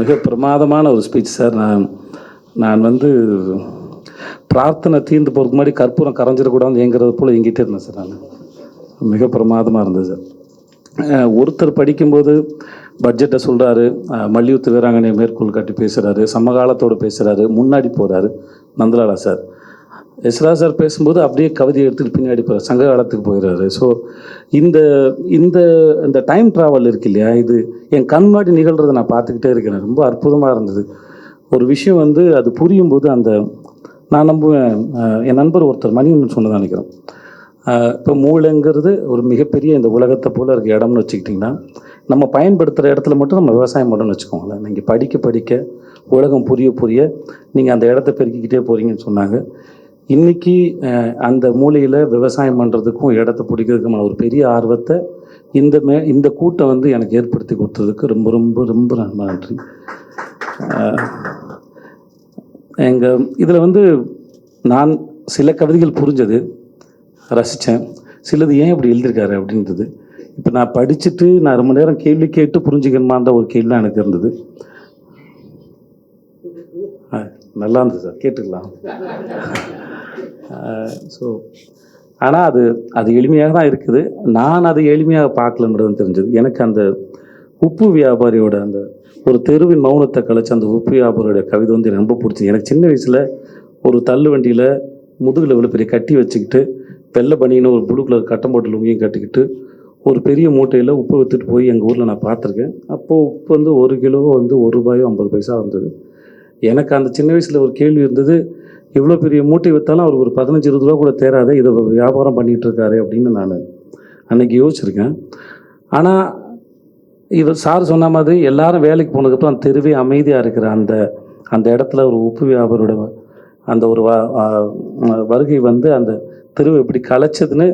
மிக பிரமாதமான ஒரு ஸ்பீச் சார். நான் வந்து பிரார்த்தனை தீர்ந்து போகிறதுக்கு முன்னாடி கற்பூரம் கரைஞ்சிடக்கூடாது ஏங்கிறது போல் எங்கிட்டே இருந்தேன் சார். நான் மிக பிரமாதமாக இருந்தது சார். ஒருத்தர் படிக்கும்போது பட்ஜெட்டை சொல்கிறாரு, மல்யுத்த வீராங்கனையை மேற்கோள் காட்டி பேசுகிறாரு, சமகாலத்தோடு பேசுகிறாரு, முன்னாடி போகிறாரு நந்தலாலா சார். எஸ்ரா சார் பேசும்போது அப்படியே கவிதையை எடுத்துகிட்டு பின்னாடி போகிறார், சங்க காலத்துக்கு போயிடுறாரு. ஸோ இந்த இந்த இந்த டைம் ட்ராவல் இருக்கு இல்லையா, இது என் கண் முன்னாடி நிகழ்கிறத நான் பார்த்துக்கிட்டே இருக்கிறேன். ரொம்ப அற்புதமாக இருந்தது. ஒரு விஷயம் வந்து அது புரியும் போது அந்த நான் நம்புவேன். என் நண்பர் ஒருத்தர் மணிவண்ணன் சொன்னதான் நினைக்கிறேன். இப்போ மூளைங்கிறது ஒரு மிகப்பெரிய இந்த உலகத்தை போல் இருக்க இடம்னு வச்சுக்கிட்டிங்கன்னா, நம்ம பயன்படுத்துகிற இடத்துல மட்டும் நம்ம விவசாயம் பண்ணணும்னு வச்சுக்கோங்களேன். நீங்கள் படிக்க படிக்க உலகம் புரிய புரிய நீங்கள் அந்த இடத்த பெருக்கிக்கிட்டே போகிறீங்கன்னு சொன்னாங்க. இன்றைக்கி அந்த மூலையில் விவசாயம் பண்ணுறதுக்கும் இடத்த பிடிக்கிறதுக்குமான ஒரு பெரிய ஆர்வத்தை இந்த கூட்டம் வந்து எனக்கு ஏற்படுத்தி கொடுத்ததுக்கு ரொம்ப ரொம்ப ரொம்ப நன்றி. இதில் வந்து நான் சில கவிதைகள் புரிஞ்சது, ரசித்தேன். சிலது ஏன் இப்படி எழுதியிருக்காரு அப்படின்றது. இப்போ நான் படிச்சுட்டு நான் ரொம்ப நேரம் கேள்வி கேட்டு புரிஞ்சுக்கணுமான்ற ஒரு கேள்வி தான் எனக்கு இருந்தது. நல்லா இருந்தது சார், கேட்டுக்கலாம். ஸோ ஆனால் அது எளிமையாக தான் இருக்குது. நான் அதை எளிமையாக பார்க்கலன்றது தெரிஞ்சது. எனக்கு அந்த உப்பு வியாபாரியோட அந்த ஒரு தெருவின் மௌனத்தை கழிச்சு அந்த உப்பு வியாபாரியோட கவிதை வந்து எனக்கு ரொம்ப பிடிச்சி. எனக்கு சின்ன வயசில் ஒரு தள்ளு வண்டியில் முதுகில் இவ்வளோ பெரிய கட்டி வச்சுக்கிட்டு வெள்ளை பனின்னு ஒரு ப்ளூ கலர் கட்டம் போட்டு லுங்கியும் கட்டிக்கிட்டு ஒரு பெரிய மூட்டையில் உப்பு விற்றுட்டு போய் எங்கள் ஊரில் நான் பார்த்துருக்கேன். அப்போது உப்பு வந்து 1 கிலோ வந்து ₹1.50 வந்தது. எனக்கு அந்த சின்ன வயசில் ஒரு கேள்வி இருந்தது, இவ்வளோ பெரிய மூட்டை விற்றாலும் அவருக்கு ஒரு 15-20 ரூபா கூட தேராது, இதை வியாபாரம் பண்ணிகிட்டு இருக்காரு அப்படின்னு நான் அன்றைக்கி யோசிச்சிருக்கேன். ஆனால் இவர் சார் சொன்ன மாதிரி எல்லாரும் வேலைக்கு போனதுக்கப்புறம் அந்த தெருவே அமைதியாக இருக்கிற அந்த இடத்துல ஒரு உப்பு வியாபாரோட அந்த ஒரு வருகை வந்து அந்த தெருவை எப்படி கலைச்சதுன்னு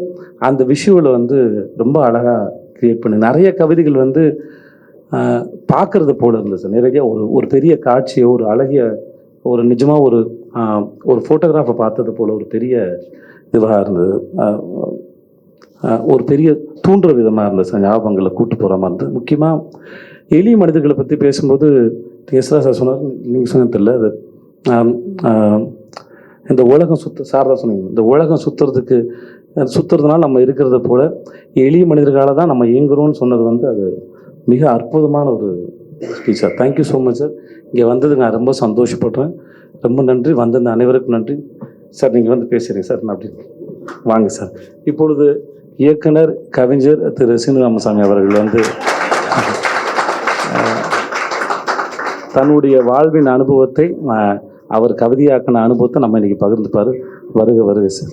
அந்த விஷுவலை வந்து ரொம்ப அழகாக க்ரியேட் பண்ணி நிறைய கவிதைகள் வந்து பார்க்குறது போல இருந்தது சார். நிறைய ஒரு பெரிய காட்சியை, ஒரு அழகிய ஒரு நிஜமாக ஒரு ஃபோட்டோகிராஃபை பார்த்தது போல் ஒரு பெரிய இதுவாக இருந்தது. ஒரு பெரிய தூண்டுற விதமாக இருந்தது சார். ஞாபகங்களை கூட்டு போகிற மாதிரி இருந்தது. முக்கியமாக எளிய மனிதர்களை பற்றி பேசும்போது எஸ்ரா சார் சொன்னார், நீங்கள் சொன்னது தெரியல, அது இந்த உலகம் சார் தான் சொன்னீங்க, இந்த உலகம் சுற்றுறதுனால நம்ம இருக்கிறத போல் எளிய மனிதர்களால் தான் நம்ம இயங்குறோம்னு சொன்னது வந்து அது மிக அற்புதமான ஒரு speech sir. Thank you so much sir. இங்கே வந்தது நான் ரொம்ப சந்தோஷப்படுறேன். ரொம்ப நன்றி. வந்திருந்த அனைவருக்கும் நன்றி சார். நீங்கள் வந்து பேசுகிறீங்க சார், நான் அப்படி வாங்க சார். இப்பொழுது இயக்குனர் கவிஞர் திரு சீனிவாசசாமி அவர்கள் வந்து தன்னுடைய வாழ்வின் அனுபவத்தை அவர் கவிதையாக்கின அனுபவத்தை நம்ம இன்றைக்கி பகிர்ந்துப்பார். வருக வருக சார்.